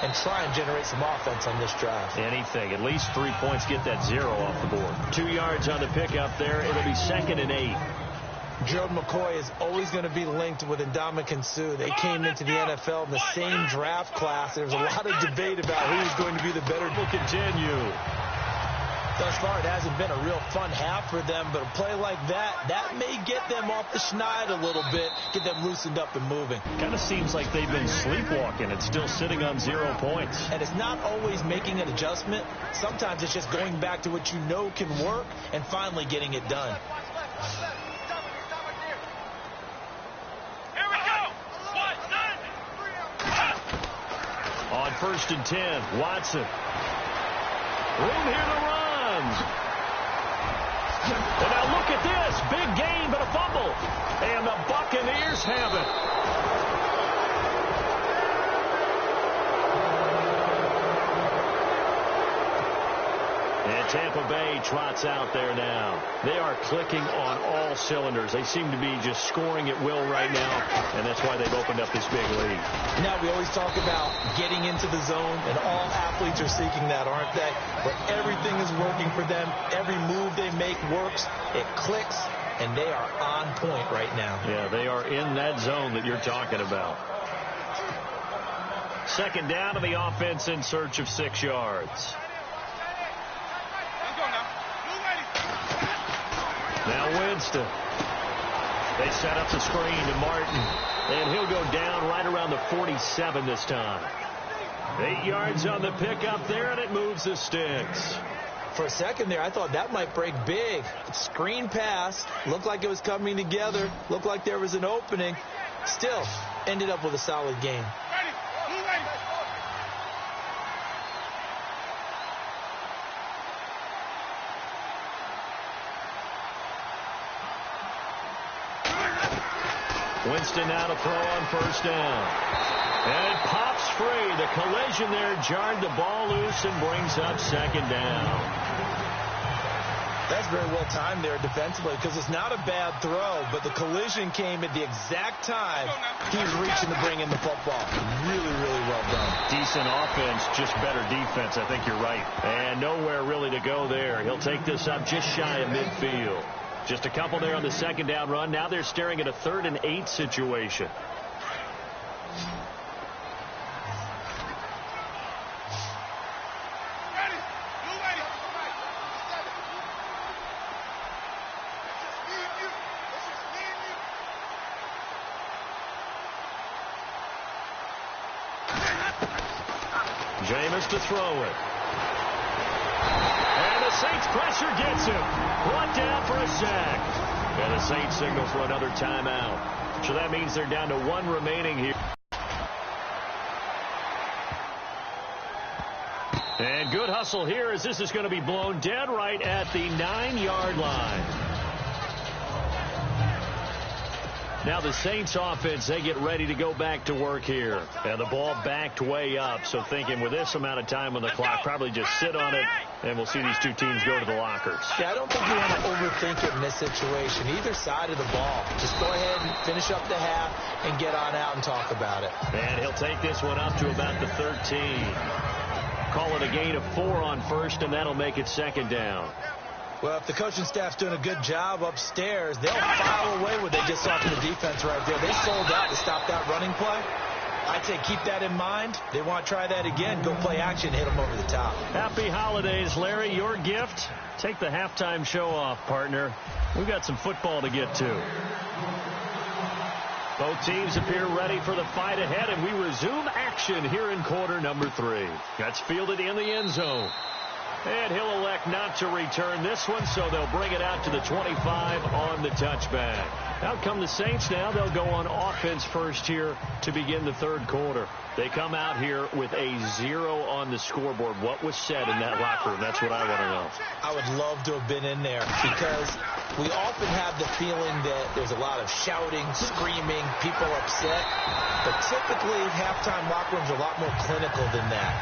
and try and generate some offense on this drive. Anything. At least 3 points, get that 0 off the board. 2 yards on the pickup there. It'll be 2nd and 8. Gerald McCoy is always going to be linked with Ndamukong Suh. They came into the NFL in the same draft class. There was a lot of debate about who was going to be the better. Will continue. Thus far, it hasn't been a real fun half for them, but a play like that may get them off the schneid a little bit, get them loosened up and moving. Kind of seems like they've been sleepwalking and still sitting on 0 points. And it's not always making an adjustment. Sometimes it's just going back to what you know can work and finally getting it done. On 1st and 10, Watson. Room here to run. And now look at this. Big game, but a fumble. And the Buccaneers have it. And Tampa Bay trots out there now. They are clicking on all cylinders. They seem to be just scoring at will right now, and that's why they've opened up this big lead. Now, we always talk about getting into the zone, and all athletes are seeking that, aren't they? Where everything is working for them. Every move they make works. It clicks, and they are on point right now. Yeah, they are in that zone that you're talking about. 2nd down, and the offense in search of 6 yards. Now Winston. They set up the screen to Martin. And he'll go down right around the 47 this time. 8 yards on the pickup there, and it moves the sticks. For a second there, I thought that might break big. Screen pass. Looked like it was coming together. Looked like there was an opening. Still, ended up with a solid game. Winston now to throw on 1st down. And it pops free. The collision there jarred the ball loose and brings up 2nd down. That's very well timed there defensively because it's not a bad throw, but the collision came at the exact time he was reaching to bring in the football. Really, really well done. Decent offense, just better defense. I think you're right. And nowhere really to go there. He'll take this up just shy of midfield. Just a couple there on the 2nd down run. Now they're staring at a 3rd and 8 situation. Jameis to throw it. And the Saints pressure gets him. Brought down for a sack. And the Saints signal for another timeout. So that means they're down to 1 remaining here. And good hustle here as this is going to be blown dead right at the 9-yard line. Now the Saints offense, they get ready to go back to work here. And the ball backed way up. So thinking with this amount of time on the clock, probably just sit on it, and we'll see these two teams go to the lockers. Yeah, I don't think you want to overthink it in this situation. Either side of the ball. Just go ahead and finish up the half and get on out and talk about it. And he'll take this one up to about the 13. Call it a gain of 4 on 1st, and that'll make it 2nd down. Well, if the coaching staff's doing a good job upstairs, they'll file away what they just saw from the defense right there. They sold out to stop that running play. I'd say keep that in mind. They want to try that again. Go play action, hit them over the top. Happy holidays, Larry. Your gift? Take the halftime show off, partner. We've got some football to get to. Both teams appear ready for the fight ahead, and we resume action here in quarter number 3. That's fielded in the end zone. And he'll elect not to return this one, so they'll bring it out to the 25 on the touchback. Out come the Saints now. They'll go on offense first here to begin the 3rd quarter. They come out here with a 0 on the scoreboard. What was said in that locker room? That's what I want to know. I would love to have been in there because we often have the feeling that there's a lot of shouting, screaming, people upset. But typically, halftime locker rooms are a lot more clinical than that.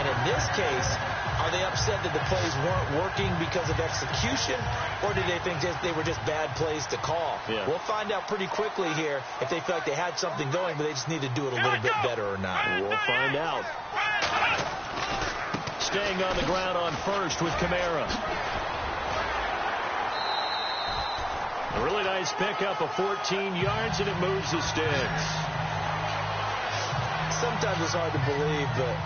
And in this case, are they upset that the plays weren't working because of execution, or did they think they were just bad plays to call? Yeah. We'll find out pretty quickly here if they felt like they had something going, but they just need to do it a little bit better or not. We'll find out. staying on the ground on first with Kamara. A really nice pickup of 14 yards, and it moves the sticks. Sometimes it's hard to believe, but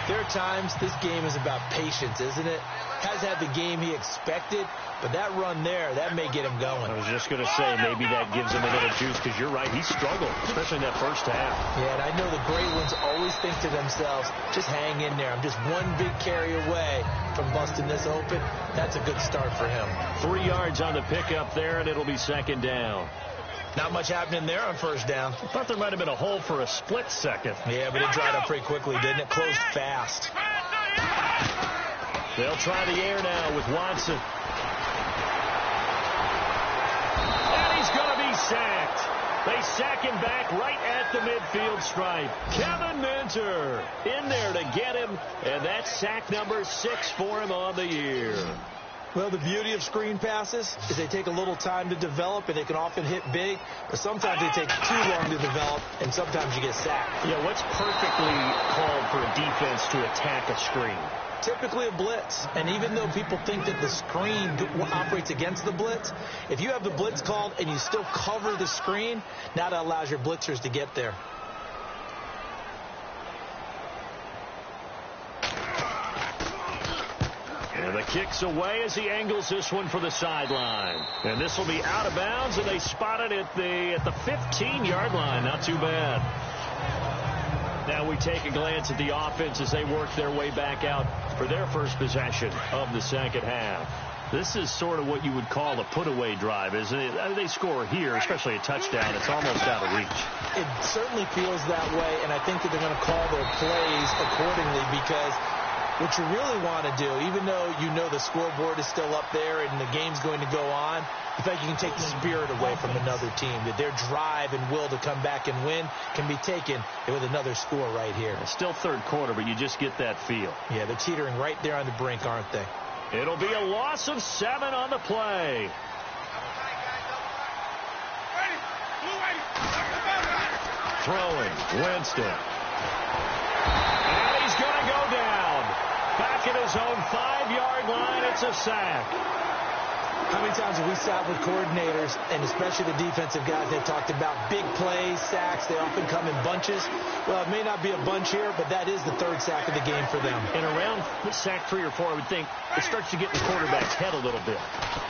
there are times this game is about patience, isn't it? Has had the game he expected, but that run there, that may get him going. I was just going to say, maybe that gives him a little juice, because you're right, he struggled, especially in that first half. Yeah, and I know the great ones always think to themselves, just hang in there. I'm just one big carry away from busting this open. That's a good start for him. 3 yards on the pickup there, and it'll be second down. Not much happening there on first down. I thought there might have been a hole for a split second. Yeah, but it dried up pretty quickly, didn't it? Closed fast. They'll try the air now with Watson. And he's going to be sacked. They sack him back right at the midfield stripe. Kevin Minter in there to get him, and that's sack number 6 for him on the year. Well, the beauty of screen passes is they take a little time to develop, and they can often hit big, but sometimes they take too long to develop, and sometimes you get sacked. Yeah, what's perfectly called for a defense to attack a screen? Typically a blitz, and even though people think that the screen operates against the blitz, if you have the blitz called and you still cover the screen, now that allows your blitzers to get there. And the kick's away as he angles this one for the sideline. And this will be out of bounds, and they spot it at the 15-yard line. Not too bad. Now we take a glance at the offense as they work their way back out for their first possession of the second half. This is sort of what you would call a put-away drive, isn't it? I mean, they score here, especially a touchdown. It's almost out of reach. It certainly feels that way, and I think that they're going to call their plays accordingly, because what you really want to do, even though you know the scoreboard is still up there and the game's going to go on, you feel like you can take the spirit away from another team, that their drive and will to come back and win can be taken with another score right here. It's still third quarter, but you just get that feel. Yeah, they're teetering right there on the brink, aren't they? It'll be a loss of 7 on the play. Throwing, Winston. And he's going to go down. Back at his own 5-yard line, it's a sack. How many times have we sat with coordinators, and especially the defensive guys, they've talked about big plays, sacks. They often come in bunches. Well, it may not be a bunch here, but that is the third sack of the game for them. And around sack 3 or 4, I would think it starts to get in the quarterback's head a little bit.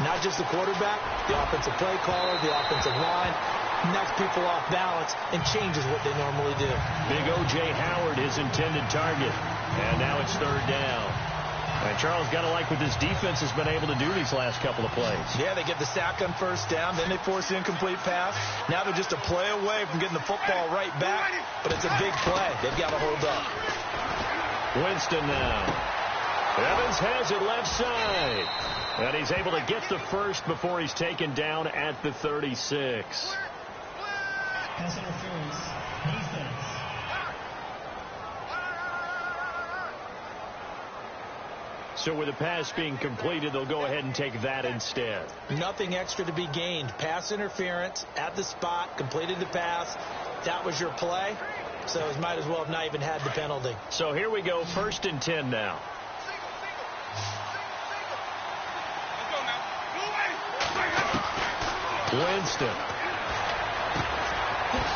Not just the quarterback, the offensive play caller, the offensive line, knocks people off balance and changes what they normally do. Big O.J. Howard, his intended target. And now it's third down. And Charles got to like what this defense has been able to do these last couple of plays. Yeah, they get the sack on first down, then they force the incomplete pass. Now they're just a play away from getting the football right back, but it's a big play. They've got to hold up. Winston now. Evans has it left side. And he's able to get the first before he's taken down at the 36. Pass interference. Defense. So with the pass being completed, they'll go ahead and take that instead. Nothing extra to be gained. Pass interference at the spot, completed the pass. That was your play. So it might as well have not even had the penalty. So here we go, 1st and 10 now. Winston.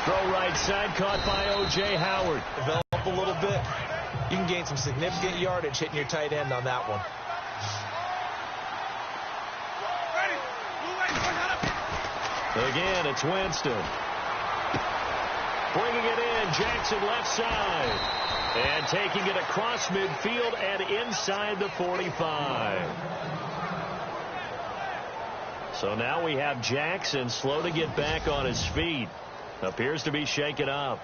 Throw right side, caught by O.J. Howard. Develop a little bit. You can gain some significant yardage hitting your tight end on that one. Again, it's Winston. Bringing it in, Jackson left side. And taking it across midfield and inside the 45. So now we have Jackson slow to get back on his feet. Appears to be shaken up.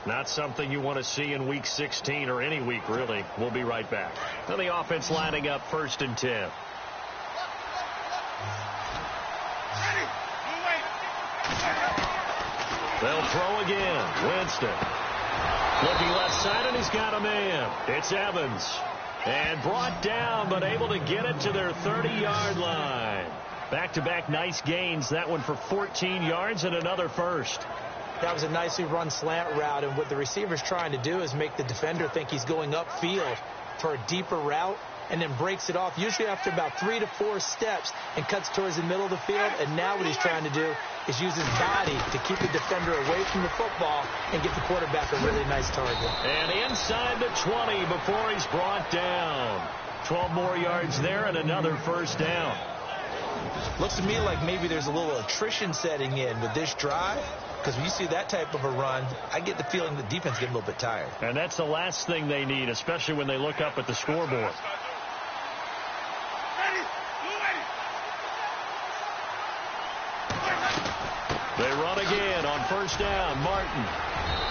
Not something you want to see in Week 16 or any week, really. We'll be right back. Now the offense lining up 1st and 10. They'll throw again. Winston. Looking left side, and he's got a man. It's Evans. And brought down, but able to get it to their 30-yard line. Back-to-back nice gains. That one for 14 yards and another first. That was a nicely run slant route, and what the receiver's trying to do is make the defender think he's going upfield. for a deeper route and then breaks it off, usually after about 3 to 4 steps, and cuts towards the middle of the field. And now what he's trying to do is use his body to keep the defender away from the football and get the quarterback a really nice target. And inside the 20 before he's brought down. 12 more yards there and another first down. Looks to me like maybe there's a little attrition setting in with this drive, because when you see that type of a run, I get the feeling the defense getting a little bit tired. And that's the last thing they need, especially when they look up at the scoreboard. They run again on first down. Martin.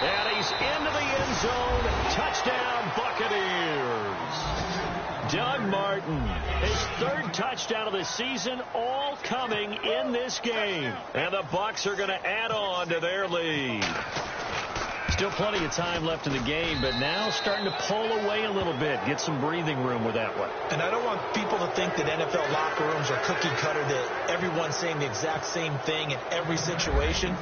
And he's into the end zone. Touchdown, Buccaneers. Doug Martin, his third touchdown of the season, all coming in this game. And the Bucs are going to add on to their lead. Still plenty of time left in the game, but now starting to pull away a little bit. Get some breathing room with that one. And I don't want people to think that NFL locker rooms are cookie cutter, that everyone's saying the exact same thing in every situation.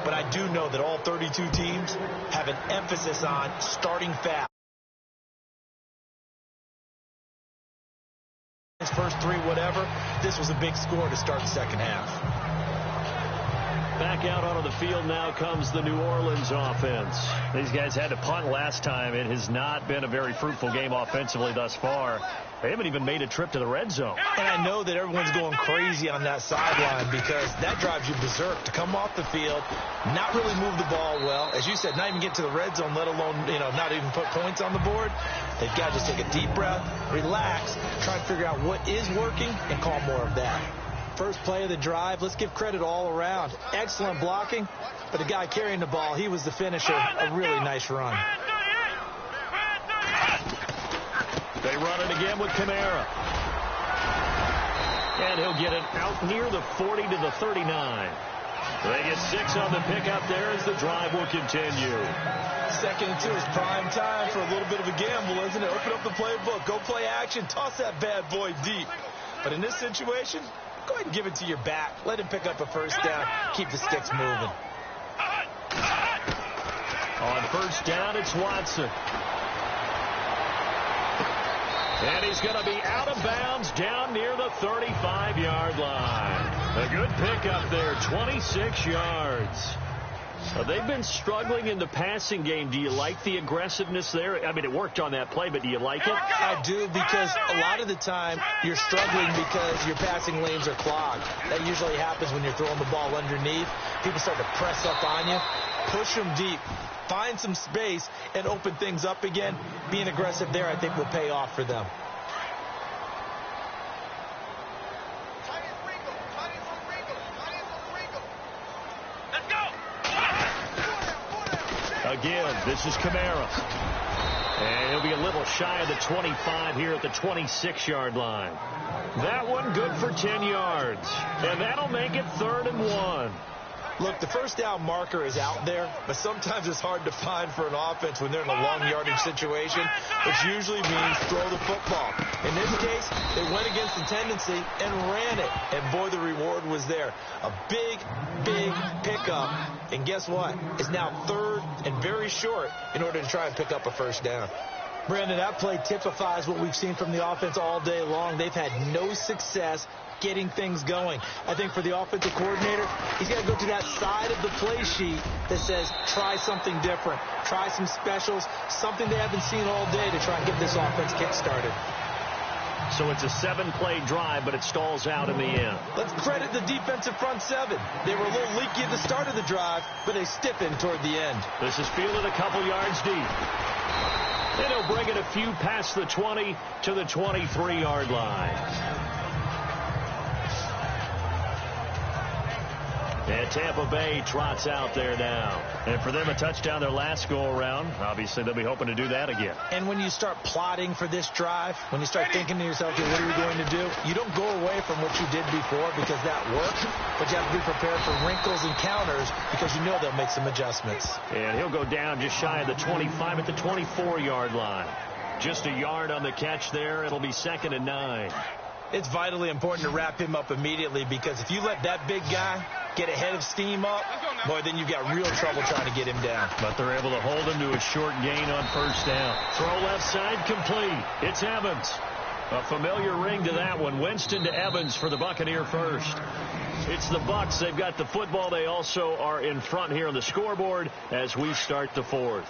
But I do know that all 32 teams have an emphasis on starting fast. First 3, whatever, this was a big score to start the second half. Back out onto the field now comes the New Orleans offense. These guys had to punt last time. It has not been a very fruitful game offensively thus far. They haven't even made a trip to the red zone. And I know that everyone's going crazy on that sideline, because that drives you berserk to come off the field, not really move the ball well. As you said, not even get to the red zone, let alone, not even put points on the board. They've got to just take a deep breath, relax, try and figure out what is working and call more of that. First play of the drive, let's give credit all around. Excellent blocking, but the guy carrying the ball, he was the finisher. A really nice run. They run it again with Kamara. And he'll get it out near the 40 to the 39. They get 6 on the pickup there as the drive will continue. 2nd and 2 is prime time for a little bit of a gamble, isn't it? Open up the playbook, go play action, toss that bad boy deep. But in this situation, go ahead and give it to your back. Let him pick up a first down. Keep the sticks moving. On first down, it's Watson. And he's going to be out of bounds down near the 35-yard line. A good pickup there, 26 yards. They've been struggling in the passing game. Do you like the aggressiveness there? I mean, it worked on that play, but do you like it? I do, because a lot of the time you're struggling because your passing lanes are clogged. That usually happens when you're throwing the ball underneath. People start to press up on you. Push them deep. Find some space and open things up again. Being aggressive there, I think, will pay off for them. Again, this is Kamara. And he'll be a little shy of the 25 here at the 26-yard line. That one good for 10 yards. And that'll make it 3rd and 1. Look, the first down marker is out there, but sometimes it's hard to find for an offense when they're in a long yardage situation, which usually means throw the football. In this case, they went against the tendency and ran it, and boy, the reward was there. A big, big pickup, and guess what? It's now 3rd and very short in order to try and pick up a first down. Brandon, that play typifies what we've seen from the offense all day long. They've had no success getting things going. I think for the offensive coordinator, he's got to go to that side of the play sheet that says try something different, try some specials, something they haven't seen all day to try and get this offense kick-started. So it's a 7-play drive, but it stalls out in the end. Let's credit the defensive front 7. They were a little leaky at the start of the drive, but they stiffened toward the end. This is fielded a couple yards deep. And he'll bring it a few past the 20 to the 23-yard line. And Tampa Bay trots out there now. And for them, a touchdown their last go-around. Obviously, they'll be hoping to do that again. And when you start plotting for this drive, when you start thinking to yourself, okay, what are we going to do? You don't go away from what you did before because that worked, but you have to be prepared for wrinkles and counters because you know they'll make some adjustments. And he'll go down just shy of the 25 at the 24-yard line. Just a yard on the catch there. It'll be 2nd and 9. It's vitally important to wrap him up immediately, because if you let that big guy get ahead of steam up, boy, then you've got real trouble trying to get him down. But they're able to hold him to a short gain on first down. Throw left side complete. It's Evans. A familiar ring to that one. Winston to Evans for the Buccaneer first. It's the Bucs. They've got the football. They also are in front here on the scoreboard as we start the fourth.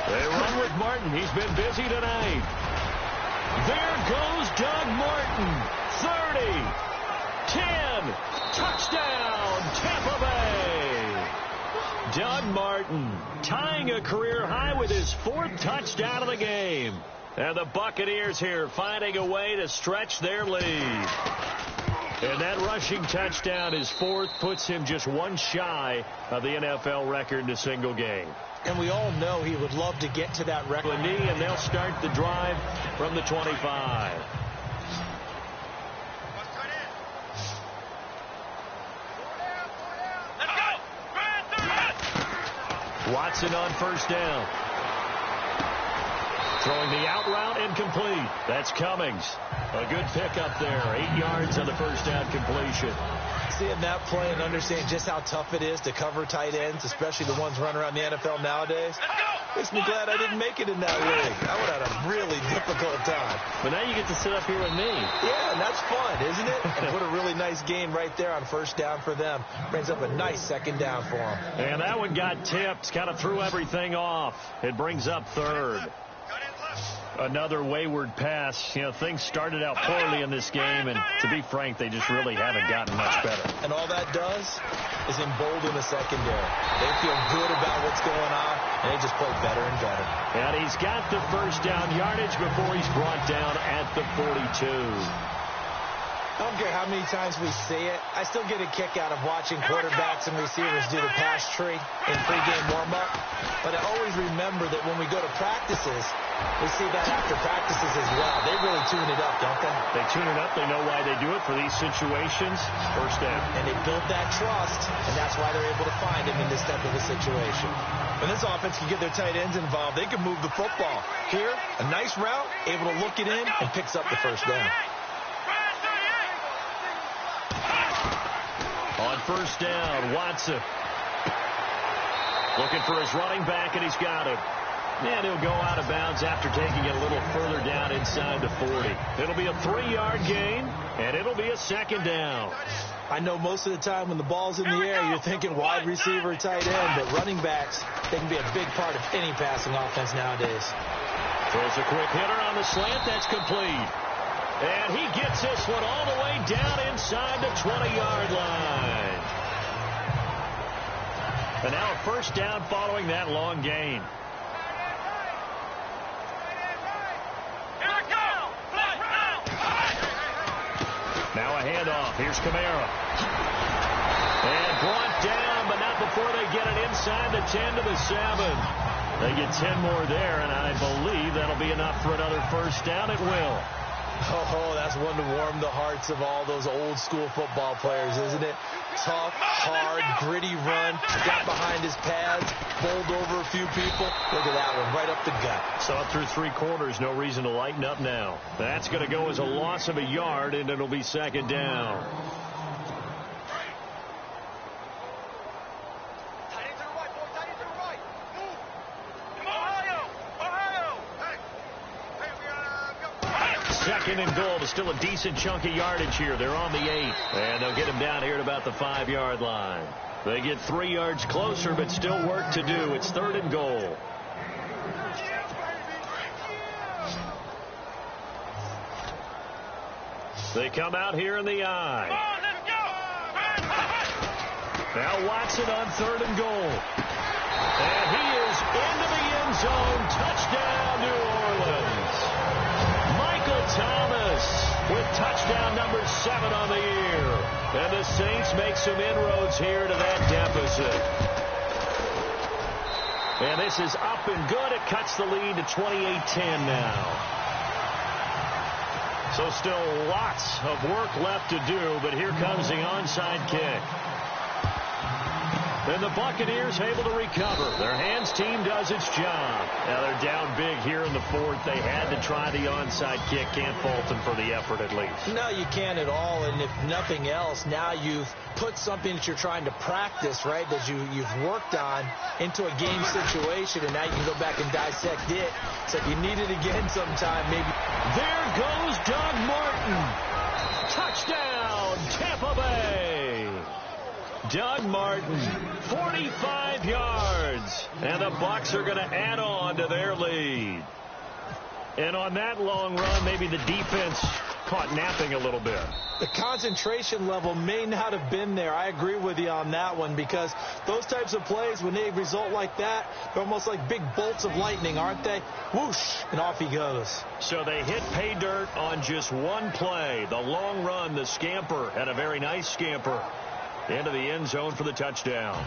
They run with Martin. He's been busy tonight. There goes Doug Martin. 30, 10, touchdown, Tampa Bay. Doug Martin tying a career high with his 4th touchdown of the game. And the Buccaneers here finding a way to stretch their lead. And that rushing touchdown, his 4th, puts him just one shy of the NFL record in a single game. And we all know he would love to get to that record. A knee, and they'll start the drive from the 25. Watson on first down. Throwing the out route, incomplete. That's Cummings. A good pickup there. 8 yards on the first down completion. Seeing that play and understanding just how tough it is to cover tight ends, especially the ones running around the NFL nowadays, makes me glad I didn't make it in that league. I would have had a really difficult time. But now you get to sit up here with me. Yeah, and that's fun, isn't it? And put a really nice gain right there on first down for them. Brings up a nice second down for them. And that one got tipped. Kind of threw everything off. It brings up third. Another wayward pass. You know, things started out poorly in this game, and to be frank, they just really haven't gotten much better. And all that does is embolden the secondary. They feel good about what's going on, and they just play better and better. And he's got the first down yardage before he's brought down at the 42. I don't care how many times we see it. I still get a kick out of watching quarterbacks and receivers do the pass tree in pregame warm-up. But I always remember that when we go to practices, we see that after practices as well. They really tune it up, don't they? They tune it up. They know why they do it for these situations. First down. And they built that trust, and that's why they're able to find him in this type of a situation. When this offense can get their tight ends involved, they can move the football. Here, a nice route, able to look it in, and picks up the first down. On first down, Watson. Looking for his running back, and he's got him. And he'll go out of bounds after taking it a little further down inside the 40. It'll be a 3-yard gain, and it'll be a second down. I know most of the time when the ball's in the air, you're thinking wide receiver, tight end, but running backs, they can be a big part of any passing offense nowadays. Throws a quick hitter on the slant. That's complete. And he gets this one all the way down inside the 20-yard line. And now a first down following that long gain. Now a handoff. Here's Kamara. And brought down, but not before they get it inside the 10 to the 7. They get 10 more there, and I believe that'll be enough for another first down. It will. Oh, that's one to warm the hearts of all those old-school football players, isn't it? Tough, hard, gritty run. Got behind his pads, bowled over a few people. Look at that one, right up the gut. So up through 3 quarters, no reason to lighten up now. That's going to go as a loss of a yard, and it'll be second down. Second and goal, but still a decent chunk of yardage here. They're on the 8, and they'll get him down here at about the 5-yard line. They get 3 yards closer, but still work to do. It's third and goal. They come out here in the eye. Now Watson on third and goal. And he is into the end zone. Touchdown, New Orleans. Michael Thomas with touchdown number 7 on the year. And the Saints make some inroads here to that deficit. And this is up and good. It cuts the lead to 28-10 now. So still lots of work left to do, but here comes the onside kick. And the Buccaneers able to recover. Their hands team does its job. Now they're down big here in the fourth. They had to try the onside kick. Can't fault them for the effort at least. No, you can't at all. And if nothing else, now you've put something that you're trying to practice, right, that you've worked on into a game situation, and now you can go back and dissect it. So if you need it again sometime, maybe. There goes Doug Martin. Touchdown, Tampa Bay. Doug Martin, 45 yards. And the Bucs are going to add on to their lead. And on that long run, maybe the defense caught napping a little bit. The concentration level may not have been there. I agree with you on that one, because those types of plays, when they result like that, they're almost like big bolts of lightning, aren't they? Whoosh, and off he goes. So they hit pay dirt on just one play. The long run, the scamper, and a very nice scamper into the end zone for the touchdown.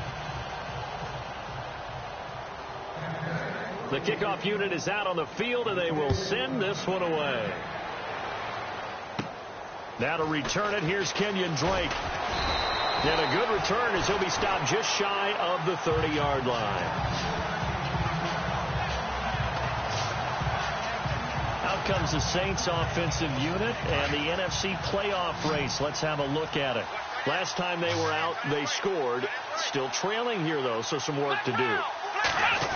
The kickoff unit is out on the field, and they will send this one away. Now to return it, here's Kenyon Drake. And a good return as he'll be stopped just shy of the 30-yard line. Out comes the Saints offensive unit and the NFC playoff race. Let's have a look at it. Last time they were out, they scored. Still trailing here, though, so some work to do.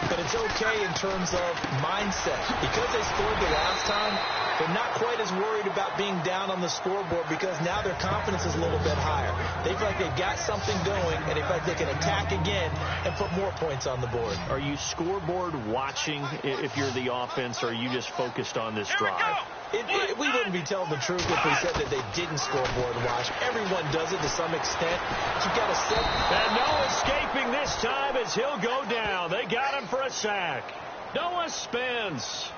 But it's okay in terms of mindset. Because they scored the last time, they're not quite as worried about being down on the scoreboard, because now their confidence is a little bit higher. They feel like they've got something going, and they feel like they can attack again and put more points on the board. Are you scoreboard watching if you're the offense, or are you just focused on this drive? We wouldn't be telling the truth if we said that they didn't scoreboard watch. Everyone does it to some extent. But you've got to set. And no escaping this time as he'll go down. They got him for a sack. Noah Spence.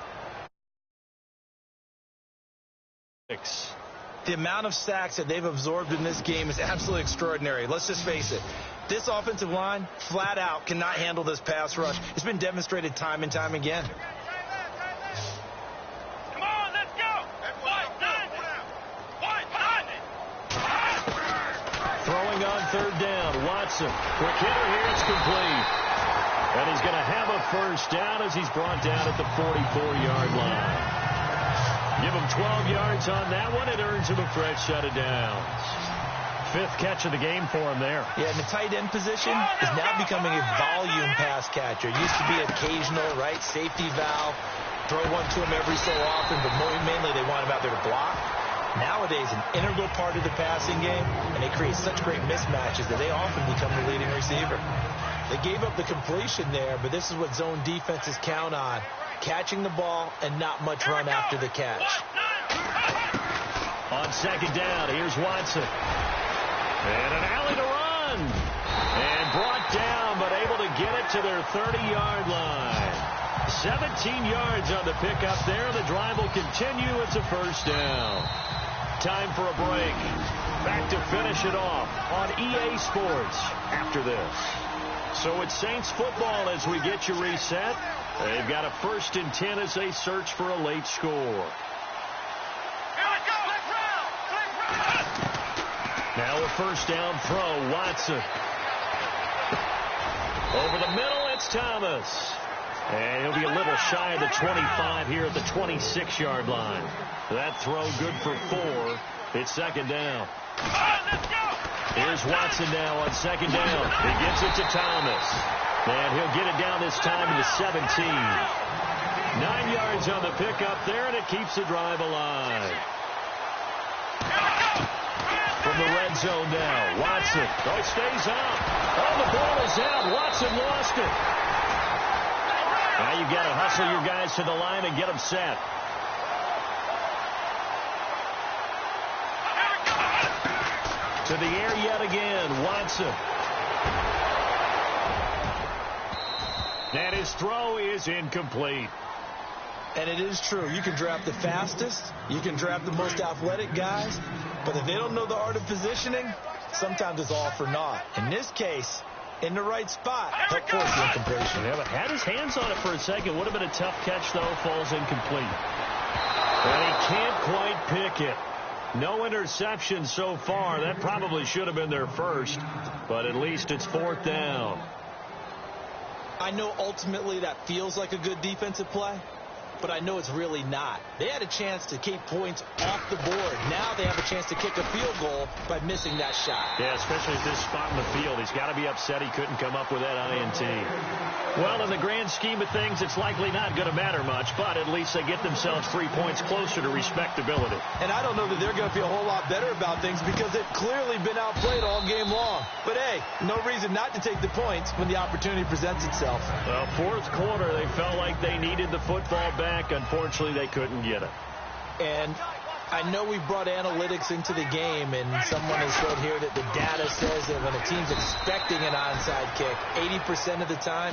The amount of sacks that they've absorbed in this game is absolutely extraordinary. Let's just face it. This offensive line, flat out, cannot handle this pass rush. It's been demonstrated time and time again. Throwing on third down, Watson. Quick hitter here, it's complete. And he's going to have a first down as he's brought down at the 44-yard line. Give him 12 yards on that one. It earns him a fresh set of downs. Fifth catch of the game for him there. Yeah, and the tight end position is now becoming a volume pass catcher. It used to be occasional, right? Safety valve. Throw one to him every so often, but mainly they want him out there to block. Nowadays, an integral part of the passing game, and they create such great mismatches that they often become the leading receiver. They gave up the completion there, but this is what zone defenses count on. Catching the ball and not much run after the catch. On second down, here's Watson. And an alley to run. And brought down, but able to get it to their 30-yard line. 17 yards on the pickup there. The drive will continue. It's a first down. Time for a break. Back to finish it off on EA Sports after this. So it's Saints football as we get you reset. They've got a 1st and 10 as they search for a late score. Now a first down throw, Watson. Over the middle, it's Thomas. And he'll be a little shy of the 25 here at the 26-yard line. That throw good for 4. It's second down. Here's Watson now on second down. He gets it to Thomas. And he'll get it down this time to the 17. 9 yards on the pickup there, and it keeps the drive alive. From the red zone now, Watson. Oh, it stays out. Oh, the ball is out. Watson lost it. Now you've got to hustle your guys to the line and get them set. To the air yet again, Watson. And his throw is incomplete. And it is true. You can draft the fastest. You can draft the most athletic guys. But if they don't know the art of positioning, sometimes it's all for naught. In this case, in the right spot, help force the incompletion. Yeah, but had his hands on it for a second. Would have been a tough catch, though. Falls incomplete. And he can't quite pick it. No interceptions so far. That probably should have been their first, but at least it's 4th down. I know ultimately that feels like a good defensive play, but I know it's really not. They had a chance to keep points off the board. Now they have a chance to kick a field goal by missing that shot. Yeah, especially at this spot in the field. He's got to be upset he couldn't come up with that INT. Well, in the grand scheme of things, it's likely not going to matter much, but at least they get themselves 3 points closer to respectability. And I don't know that they're going to feel a whole lot better about things because they've clearly been outplayed all game long. But, hey, no reason not to take the points when the opportunity presents itself. Well, 4th quarter, they felt like they needed the football back. Unfortunately, they couldn't get it. And I know we brought analytics into the game, and someone has said here that the data says that when a team's expecting an onside kick, 80% of the time,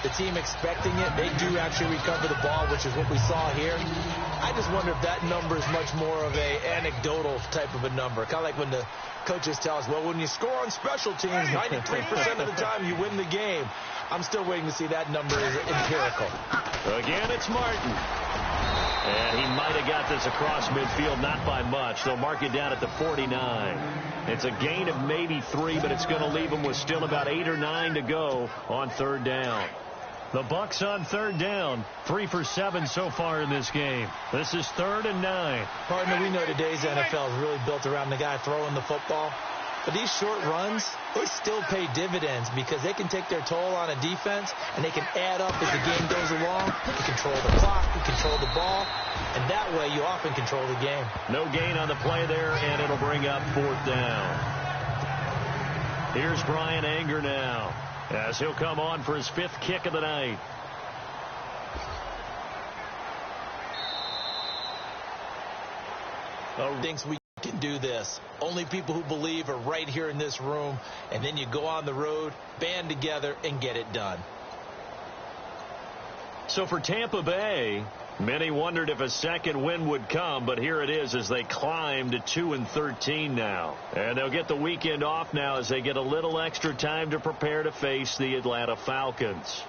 the team expecting it, they do actually recover the ball, which is what we saw here. I just wonder if that number is much more of a anecdotal type of a number. Kind of like when the coaches tell us, well, when you score on special teams, 93% of the time you win the game. I'm still waiting to see that number is empirical. Again, it's Martin. And he might have got this across midfield, not by much. They'll mark it down at the 49. It's a gain of maybe 3, but it's going to leave them with still about 8 or 9 to go on 3rd down. The Bucs on 3rd down, 3 for 7 so far in this game. This is 3rd and 9. Partner, we know today's NFL is really built around the guy throwing the football. But these short runs, they still pay dividends because they can take their toll on a defense and they can add up as the game goes along. You control the clock, you control the ball, and that way you often control the game. No gain on the play there, and it'll bring up 4th down. Here's Brian Anger now as he'll come on for his 5th kick of the night. Thinks we can do this. Only people who believe are right here in this room, and then you go on the road, band together, and get it done. So for Tampa Bay, many wondered if a second win would come, but here it is as they climb to 2-13 now. And they'll get the weekend off now as they get a little extra time to prepare to face the Atlanta Falcons.